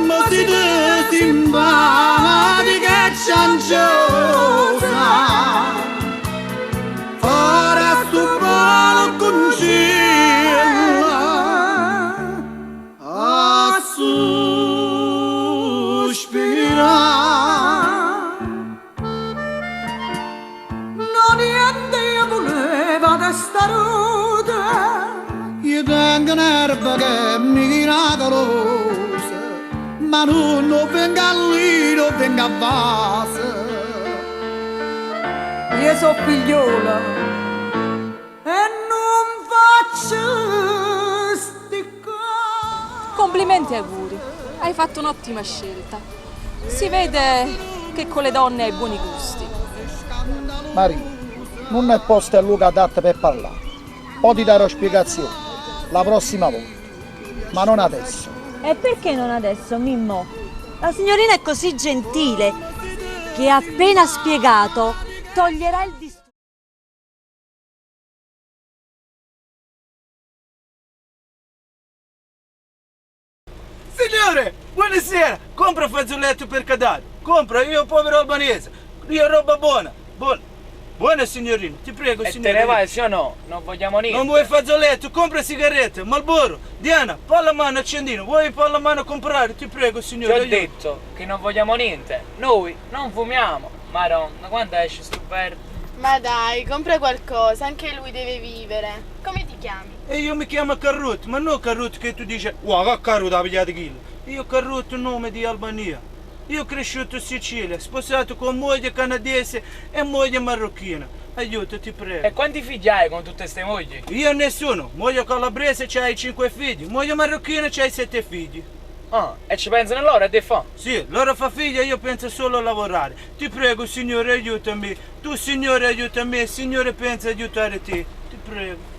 ma siete simpatica e cianciosa, ora sto buono concella a sospirare. Non niente io voleva da staruta, io tengo un'erba che è miracolosa, ma non venga lì, non venga a base. Io so figliola e non faccio sticcare. Complimenti e auguri, hai fatto un'ottima scelta. Si vede che con le donne hai buoni gusti. Maria, non è posto a Luca adatto per parlare. Poi ti darò spiegazioni la prossima volta, ma non adesso. E perché non adesso, Mimmo? La signorina è così gentile che appena spiegato toglierà il disturbo. Signore, buonasera! Compra un fazzoletto per cadavere. Compra, io povero albanese. Io roba buona. Buona signorina, ti prego E signorina. te ne vai, sì o no? Non vogliamo niente. Non vuoi fazzoletto, compra sigarette, Marlboro. Diana, palla mano accendino. Vuoi palla mano comprare? Ti prego Ti signore. ho detto che non vogliamo niente. Noi non fumiamo. Madonna, quando esce sto verde? Ma dai, compra qualcosa, anche lui deve vivere. Come ti chiami? E io mi chiamo Carrut, ma non Carrut che tu dici, wow, che Carrut ha pigliato chilo. Io Carrut nome di Albania. Io cresciuto in Sicilia, sposato con moglie canadese e moglie marocchina. Aiuto, ti prego. E quanti figli hai con tutte ste mogli? Io nessuno. Moglie calabrese c'hai 5 figli, moglie marocchina c'hai 7 figli. Ah, e ci pensano loro e te fa? Sì, loro fa figlia, io penso solo a lavorare. Ti prego, signore, aiutami. Tu, signore, aiutami. Signore, pensa aiutare te. Ti prego.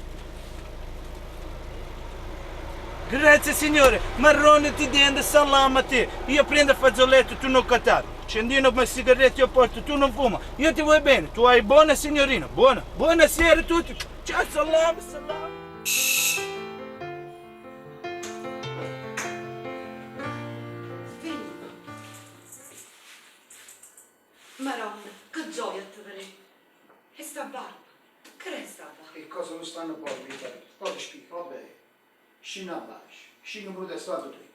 Grazie, signore. Marrone ti dente, salama a te. Io prendo il fazzoletto, tu non cattare. Accendino una sigaretta io porto, tu non fuma. Io ti vuoi bene, tu hai buona signorina. Buona. Buonasera a tutti. Ciao, salama, salama. Maronna, che gioia te vedere. E sta barba? Che resta barba? Che cosa non stanno poi, Vita? Poi ti spiego, vabbè. Scina a bacio, scina protestato te.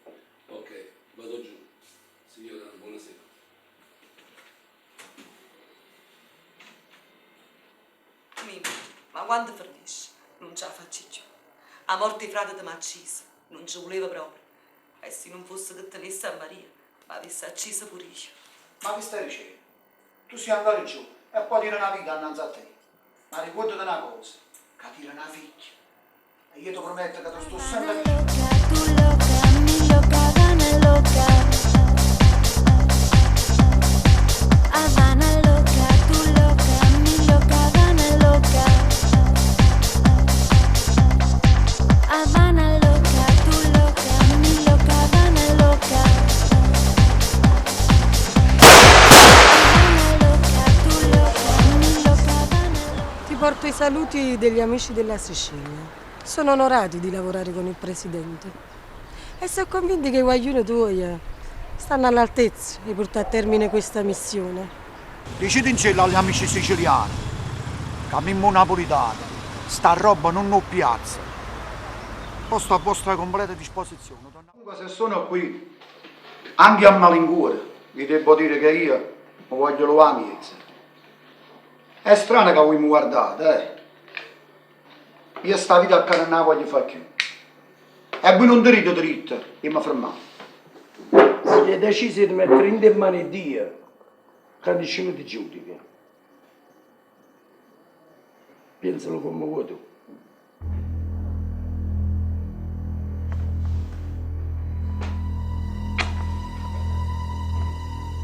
Ok, vado giù. Signora, buonasera. Mimmo, ma quando finisce? Non ce la faccio più. A morte i frati di Macisa, non ci voleva proprio. E se non fosse che tenesse a Maria, ma avesse accesa pure io. Ma che stai dicendo? Tu sei andato giù e poi tira una vita innanzi a te. Ma ricordati una cosa, che tira una figlia. E io ti prometto che ti sto sempre vicino. Tu loca, mi loca, Havana loca. Havana loca, tu loca, mi loca, Havana loca. Havana loca, tu loca, mi loca, Havana loca. Havana loca, tu loca, mi loca, Havana loca. Ti porto i saluti degli amici della Sicilia. Sono onorati di lavorare con il presidente e sono convinti che i guaglioni tuoi stanno all'altezza di portare a termine questa missione. Dicete in cielo agli amici siciliani, che a Mimmo Napolitano, sta roba non ho piazza. Posto a vostra completa disposizione. Comunque se sono qui, anche a malincuore, vi devo dire che io mi voglio lo amiezza. È strano che voi mi guardate, Io sta vita a casa non la voglio fare più. E voi non dritto dritto, e mi fermate. Si è deciso di mettere in mano di Dio, che nessuno ti giudica. Pensalo come vuoi tu.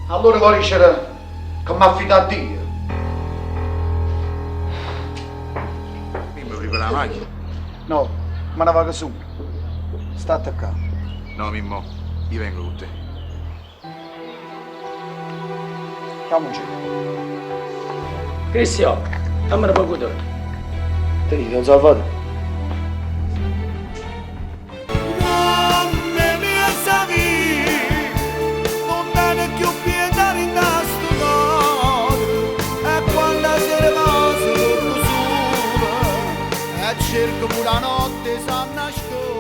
Allora vuoi dicere che mi affida a Dio? Mi vuoi per la macchina? No, me ne vado su. Sta attaccato. No, Mimmo, io vengo con te. Andiamoci. Cristian, dammi un poco d'ora. Tenete, non salvate. e cerco pure la notte, sa nasconde